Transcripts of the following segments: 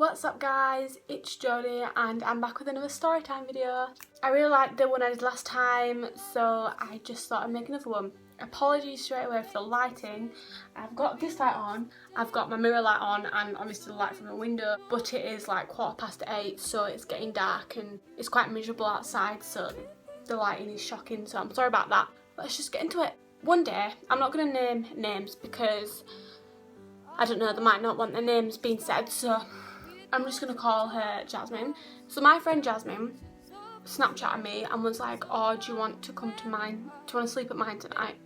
What's up guys, it's Jodie and I'm back with another storytime video. I really liked the one I did last time, so I just thought I'd make another one. Apologies straight away for the lighting. I've got this light on, I've got my mirror light on and obviously the light from the window, but it is like 8:15, so it's getting dark and it's quite miserable outside, so the lighting is shocking, so I'm sorry about that. Let's just get into it. One day, I'm not going to name names because I don't know, they might not want their names being said, so I'm just going to call her Jasmine. So my friend Jasmine Snapchatted me and was like, oh, do you want to come to mine? Do you want to sleep at mine tonight?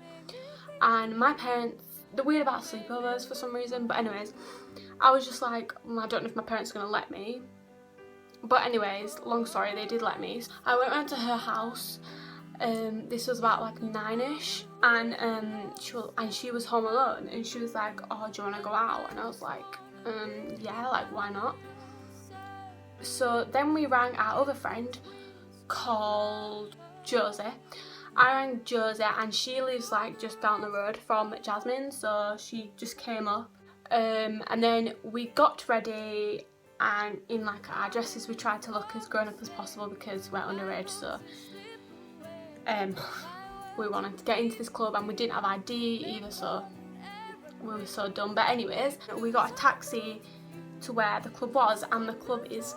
And my parents, they're weird about sleepovers for some reason, but anyways, I was just like, I don't know if my parents are going to let me. But anyways, long story, they did let me. I went round to her house. This was about like 9ish, and she was home alone, and she was like, oh, do you want to go out? And I was like, yeah, like why not? So then we rang our other friend called Josie. I rang Josie and she lives like just down the road from Jasmine, so she just came up, and then we got ready, and in like our dresses we tried to look as grown up as possible because we're underage, so we wanted to get into this club and we didn't have ID either, so we were so dumb. But anyways, we got a taxi to where the club was, and the club is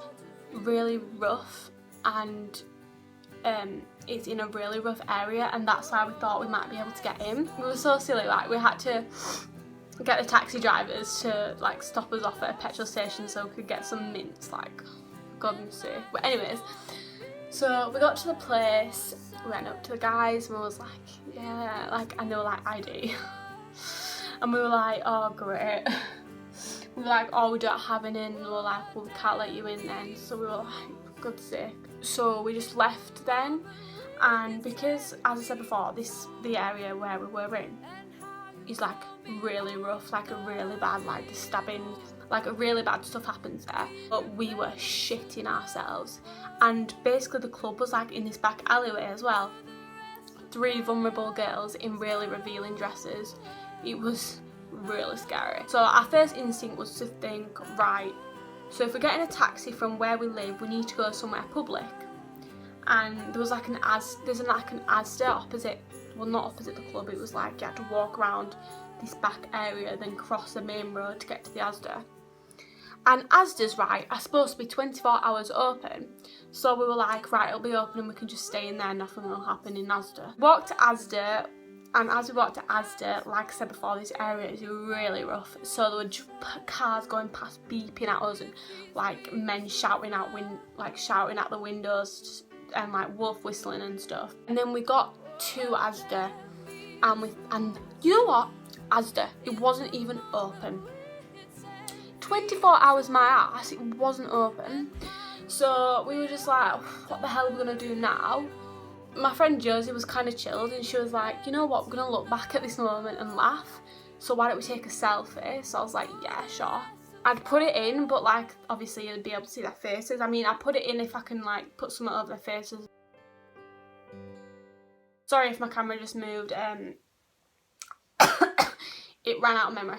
really rough and it's in a really rough area, and that's why we thought we might be able to get in. We were so silly, like we had to get the taxi drivers to like stop us off at a petrol station so we could get some mints, like goodness sake. But anyways, so we got to the place, we went up to the guys and we was like, yeah, like, and they were like, ID. And we were like, oh great. We were like, oh, we don't have any, and we were like, well, we can't let you in then. So we were like, for God's sake. So we just left then, and because, as I said before, the area where we were in is like really rough, like a really bad, like the stabbing, like a really bad stuff happens there. But we were shitting ourselves, and basically the club was like in this back alleyway as well. 3 vulnerable girls in really revealing dresses. It was really scary. So our first instinct was to think, right, so if we're getting a taxi from where we live, we need to go somewhere public. And there was like there's like an Asda opposite, well not opposite the club, it was like you had to walk around this back area, then cross the main road to get to the Asda. And Asda's, right, are supposed to be 24 hours open, so we were like, right, it'll be open and we can just stay in there, nothing will happen in Asda. Walked to Asda, and as we walked to Asda, like I said before, this area is really rough, so there were cars going past beeping at us and like men shouting out the windows and like wolf whistling and stuff. And then we got to Asda, and you know what? Asda, it wasn't even open. 24 hours my ass, it wasn't open. So we were just like, what the hell are we gonna do now? My friend Josie was kind of chilled and she was like, you know what, we're gonna look back at this moment and laugh, so why don't we take a selfie? So I was like, yeah, sure. I'd put it in, but like obviously you'd be able to see their faces. I mean, I put it in if I can like put something over their faces. Sorry if my camera just moved, it ran out of memory.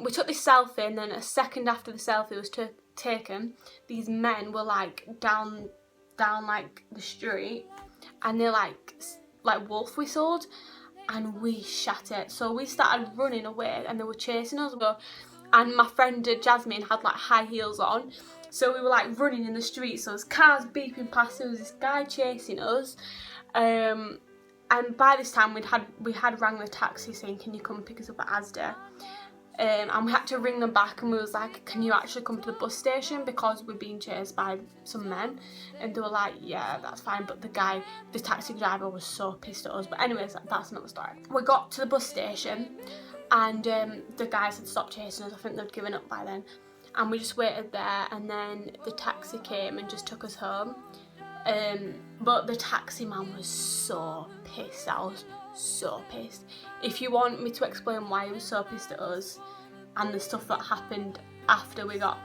We took this selfie, and then a second after the selfie was taken, these men were like down like the street, and they like wolf whistled, and we shat it. So we started running away and they were chasing us, and my friend Jasmine had like high heels on, so we were like running in the street, so there's cars beeping past, there was this guy chasing us, and by this time we had rang the taxi saying, can you come pick us up at Asda? And we had to ring them back, and we was like, can you actually come to the bus station because we're being chased by some men? And they were like, yeah, that's fine. But the taxi driver was so pissed at us. But anyways, that's another story. We got to the bus station, and the guys had stopped chasing us. I think they'd given up by then, and we just waited there, and then the taxi came and just took us home. But the taxi man was so pissed. I was so pissed. If you want me to explain why he was so pissed at us and the stuff that happened after we got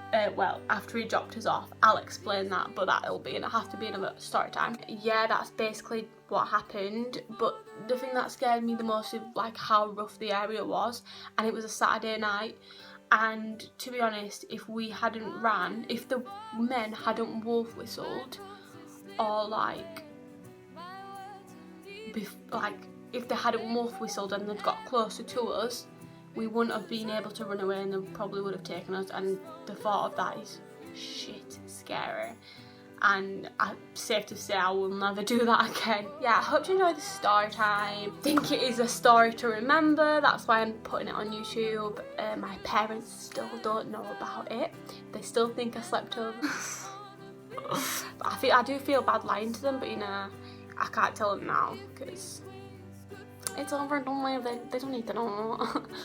after he dropped us off, I'll explain that, but that'll have to be another story time. Yeah, that's basically what happened. But the thing that scared me the most is like how rough the area was, and it was a Saturday night, And to be honest, if we hadn't ran, if the men hadn't wolf whistled, or like if they hadn't wolf whistled and they'd got closer to us, we wouldn't have been able to run away, and they probably would have taken us. And the thought of that is shit scary. And safe to say I will never do that again. Yeah, I hope you enjoyed the story time. I think it is a story to remember, that's why I'm putting it on YouTube. My parents still don't know about it. They still think I slept over. But I do feel bad lying to them, but you know, I can't tell them now because it's over and done with. They don't need to know.